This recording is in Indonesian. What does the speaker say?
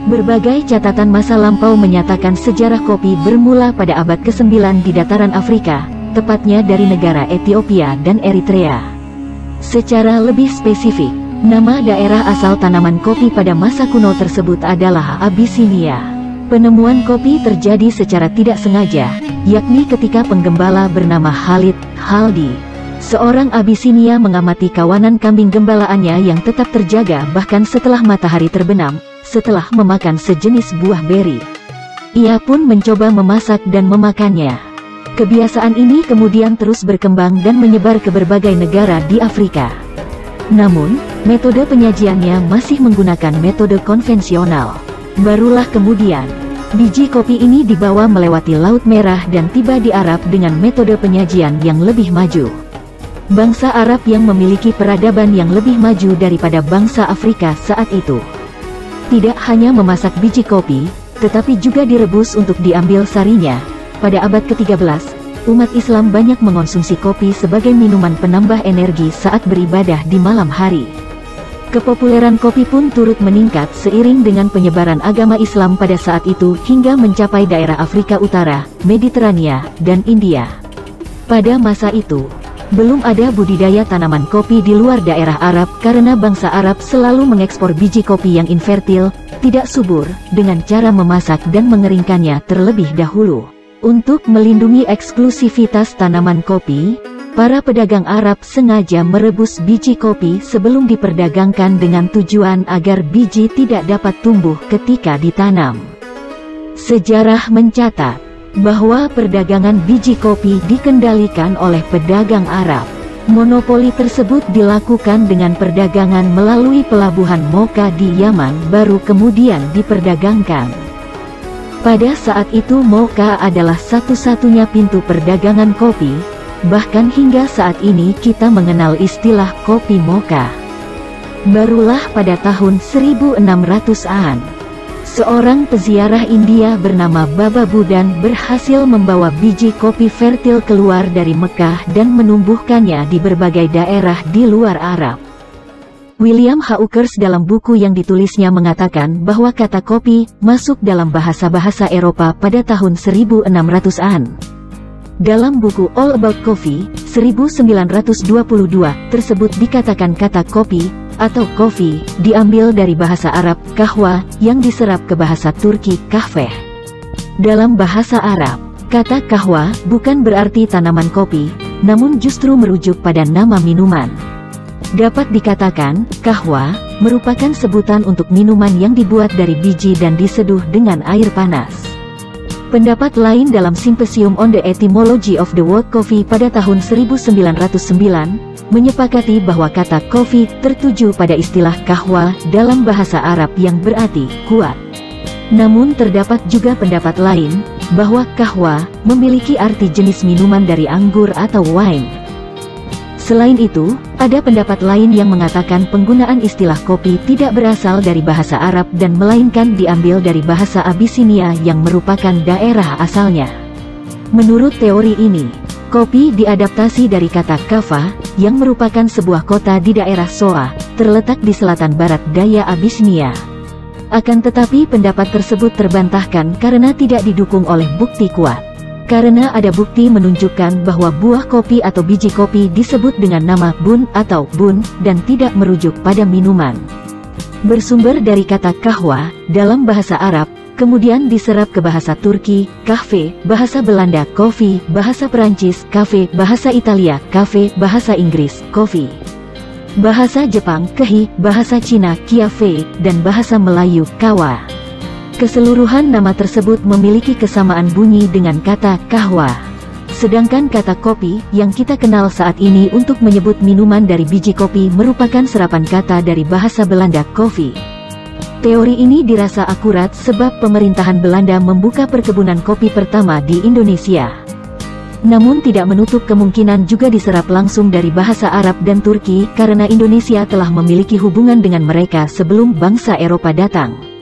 Berbagai catatan masa lampau menyatakan sejarah kopi bermula pada abad ke-9 di dataran Afrika, tepatnya dari negara Ethiopia dan Eritrea. Secara lebih spesifik, nama daerah asal tanaman kopi pada masa kuno tersebut adalah Abyssinia. Penemuan kopi terjadi secara tidak sengaja, yakni ketika penggembala bernama Khalid Khaldi, seorang Abyssinia, mengamati kawanan kambing gembalaannya yang tetap terjaga bahkan setelah matahari terbenam, setelah memakan sejenis buah beri. Ia pun mencoba memasak dan memakannya. Kebiasaan ini kemudian terus berkembang dan menyebar ke berbagai negara di Afrika. Namun, metode penyajiannya masih menggunakan metode konvensional. Barulah kemudian, biji kopi ini dibawa melewati Laut Merah dan tiba di Arab dengan metode penyajian yang lebih maju. Bangsa Arab yang memiliki peradaban yang lebih maju daripada bangsa Afrika saat itu. Tidak hanya memasak biji kopi, tetapi juga direbus untuk diambil sarinya. Pada abad ke-13, umat Islam banyak mengonsumsi kopi sebagai minuman penambah energi saat beribadah di malam hari. Kepopuleran kopi pun turut meningkat seiring dengan penyebaran agama Islam pada saat itu hingga mencapai daerah Afrika Utara, Mediterania, dan India. Pada masa itu, belum ada budidaya tanaman kopi di luar daerah Arab karena bangsa Arab selalu mengekspor biji kopi yang infertil, tidak subur, dengan cara memasak dan mengeringkannya terlebih dahulu. Untuk melindungi eksklusivitas tanaman kopi, para pedagang Arab sengaja merebus biji kopi sebelum diperdagangkan dengan tujuan agar biji tidak dapat tumbuh ketika ditanam. Sejarah mencatat bahwa perdagangan biji kopi dikendalikan oleh pedagang Arab. Monopoli tersebut dilakukan dengan perdagangan melalui pelabuhan Mocha di Yaman baru kemudian diperdagangkan. Pada saat itu Mocha adalah satu-satunya pintu perdagangan kopi. Bahkan hingga saat ini kita mengenal istilah kopi mocha. Barulah pada tahun 1600-an, seorang peziarah India bernama Baba Budan berhasil membawa biji kopi fertil keluar dari Mekah dan menumbuhkannya di berbagai daerah di luar Arab. William Hawkers dalam buku yang ditulisnya mengatakan bahwa kata kopi masuk dalam bahasa-bahasa Eropa pada tahun 1600-an. Dalam buku All About Coffee, 1922, tersebut dikatakan kata kopi, atau kofi, diambil dari bahasa Arab, kahwa, yang diserap ke bahasa Turki, kahveh. Dalam bahasa Arab, kata kahwa, bukan berarti tanaman kopi, namun justru merujuk pada nama minuman. Dapat dikatakan, kahwa, merupakan sebutan untuk minuman yang dibuat dari biji dan diseduh dengan air panas. Pendapat lain dalam Symposium on the Etymology of the Word Coffee pada tahun 1909, menyepakati bahwa kata kopi tertuju pada istilah kahwa dalam bahasa Arab yang berarti kuat. Namun terdapat juga pendapat lain, bahwa kahwa memiliki arti jenis minuman dari anggur atau wine. Selain itu, ada pendapat lain yang mengatakan penggunaan istilah kopi tidak berasal dari bahasa Arab dan melainkan diambil dari bahasa Abyssinia yang merupakan daerah asalnya. Menurut teori ini, kopi diadaptasi dari kata Kaffa, yang merupakan sebuah kota di daerah Shoa, terletak di selatan barat daya Abyssinia. Akan tetapi pendapat tersebut terbantahkan karena tidak didukung oleh bukti kuat. Karena ada bukti menunjukkan bahwa buah kopi atau biji kopi disebut dengan nama bun atau bun, dan tidak merujuk pada minuman. Bersumber dari kata kahwa, dalam bahasa Arab, kemudian diserap ke bahasa Turki, kahve, bahasa Belanda kofi, bahasa Perancis kafe, bahasa Italia kafe, bahasa Inggris kopi, bahasa Jepang kehi, bahasa Cina kiafe, dan bahasa Melayu kawa. Keseluruhan nama tersebut memiliki kesamaan bunyi dengan kata kahwa. Sedangkan kata kopi, yang kita kenal saat ini untuk menyebut minuman dari biji kopi merupakan serapan kata dari bahasa Belanda kofi. Teori ini dirasa akurat sebab pemerintahan Belanda membuka perkebunan kopi pertama di Indonesia. Namun tidak menutup kemungkinan juga diserap langsung dari bahasa Arab dan Turki karena Indonesia telah memiliki hubungan dengan mereka sebelum bangsa Eropa datang.